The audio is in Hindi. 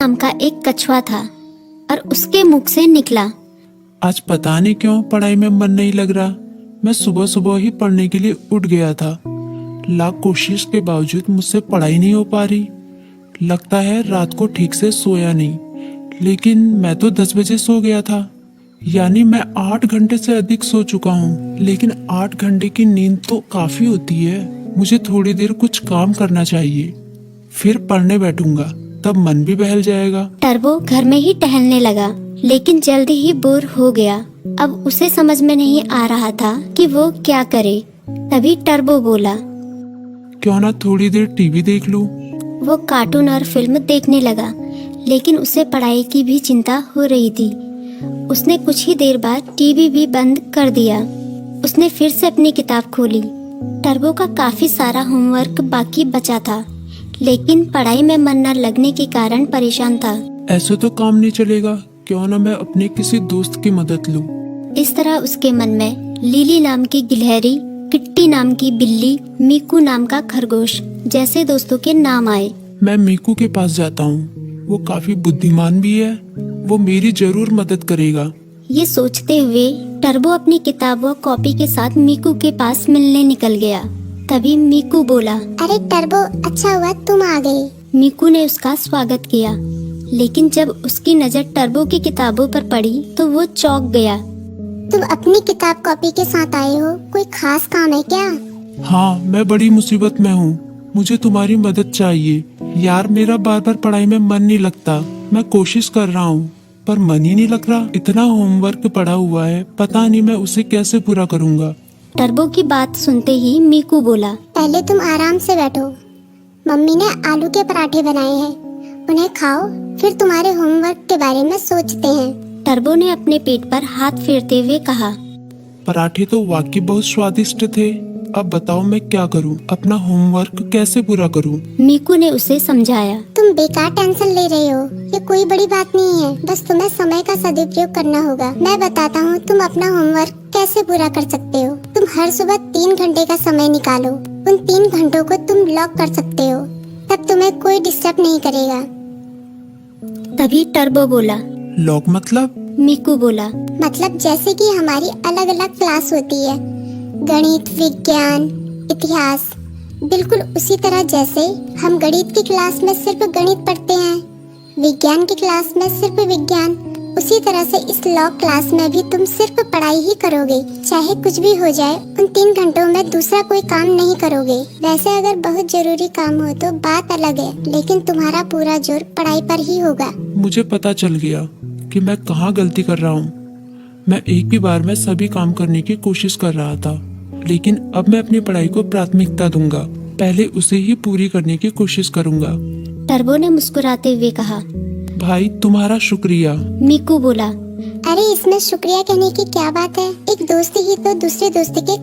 नाम का एक कछुआ था और उसके मुख से निकला, आज पता नहीं क्यों पढ़ाई में मन नहीं लग रहा। मैं सुबह सुबह ही पढ़ने के लिए उठ गया था। लाख कोशिश के बावजूद मुझसे पढ़ाई नहीं हो पा रही। लगता है रात को ठीक से सोया नहीं, लेकिन मैं तो 10 बजे सो गया था। यानी मैं 8 घंटे से अधिक सो चुका हूँ। लेकिन 8 घंटे की नींद तो काफी होती है। मुझे थोड़ी देर कुछ काम करना चाहिए, फिर पढ़ने बैठूंगा, तब मन भी बहल जाएगा। टर्बो घर में ही टहलने लगा, लेकिन जल्दी ही बोर हो गया। अब उसे समझ में नहीं आ रहा था कि वो क्या करे। तभी टर्बो बोला, क्यों ना थोड़ी देर टीवी देख लूं। वो कार्टून और फिल्म देखने लगा, लेकिन उसे पढ़ाई की भी चिंता हो रही थी। उसने कुछ ही देर बाद टीवी भी बंद कर दिया। उसने फिर से अपनी किताब खोली। टर्बो का काफी सारा होमवर्क बाकी बचा था, लेकिन पढ़ाई में मन न लगने के कारण परेशान था। ऐसे तो काम नहीं चलेगा, क्यों ना मैं अपने किसी दोस्त की मदद लूं। इस तरह उसके मन में लिली नाम की गिलहरी, किट्टी नाम की बिल्ली, मीकू नाम का खरगोश जैसे दोस्तों के नाम आए। मैं मीकू के पास जाता हूँ, वो काफी बुद्धिमान भी है, वो मेरी जरूर मदद करेगा। ये सोचते हुए टर्बो अपनी किताब व कॉपी के साथ मीकू के पास मिलने निकल गया। तभी मीकू बोला, अरे टर्बो, अच्छा हुआ तुम आ गए। मीकू ने उसका स्वागत किया, लेकिन जब उसकी नजर टर्बो की किताबों पर पड़ी तो वो चौंक गया। तुम अपनी किताब कॉपी के साथ आए हो, कोई खास काम है क्या? हाँ, मैं बड़ी मुसीबत में हूँ, मुझे तुम्हारी मदद चाहिए। यार, मेरा बार बार पढ़ाई में मन नहीं लगता। मैं कोशिश कर रहा हूँ, पर मन ही नहीं लग रहा। इतना होमवर्क पड़ा हुआ है, पता नहीं मैं उसे कैसे पूरा करूँगा। टर्बो की बात सुनते ही मीकू बोला, पहले तुम आराम से बैठो। मम्मी ने आलू के पराठे बनाए हैं, उन्हें खाओ, फिर तुम्हारे होमवर्क के बारे में सोचते हैं। टर्बो ने अपने पेट पर हाथ फेरते हुए कहा, पराठे तो वाकई बहुत स्वादिष्ट थे। अब बताओ मैं क्या करूं? अपना होमवर्क कैसे पूरा करूं? मीकू ने उसे समझाया। तुम बेकार टेंशन ले रहे हो, ये कोई बड़ी बात नहीं है, बस तुम्हें समय का सदुपयोग करना होगा। मैं बताता हूँ तुम अपना होमवर्क कैसे पूरा कर सकते हो। तुम हर सुबह 3 घंटे का समय निकालो। उन 3 घंटों को तुम लॉक कर सकते हो, तब तुम्हें कोई डिस्टर्ब नहीं करेगा। तभी टर्बो बोला, लॉक मतलब? मीकू बोला, मतलब जैसे कि हमारी अलग अलग क्लास होती है, गणित, विज्ञान, इतिहास, बिल्कुल उसी तरह जैसे हम गणित की क्लास में सिर्फ गणित पढ़ते हैं, विज्ञान की क्लास में सिर्फ विज्ञान, उसी तरह से इस लॉ क्लास में भी तुम सिर्फ पढ़ाई ही करोगे। चाहे कुछ भी हो जाए, उन 3 घंटों में दूसरा कोई काम नहीं करोगे। वैसे अगर बहुत जरूरी काम हो तो बात अलग है, लेकिन तुम्हारा पूरा जोर पढ़ाई पर ही होगा। मुझे पता चल गया कि मैं कहाँ गलती कर रहा हूँ। मैं एक ही बार में सभी काम करने की कोशिश कर रहा था, लेकिन अब मैं अपनी पढ़ाई को प्राथमिकता दूंगा। पहले उसे ही पूरी करने की कोशिश करूंगा। टर्बो ने मुस्कुराते हुए कहा। भाई, तुम्हारा शुक्रिया। मीकू बोला, अरे इसमें शुक्रिया कहने की क्या बात है, एक दोस्त ही तो दूसरे दोस्त के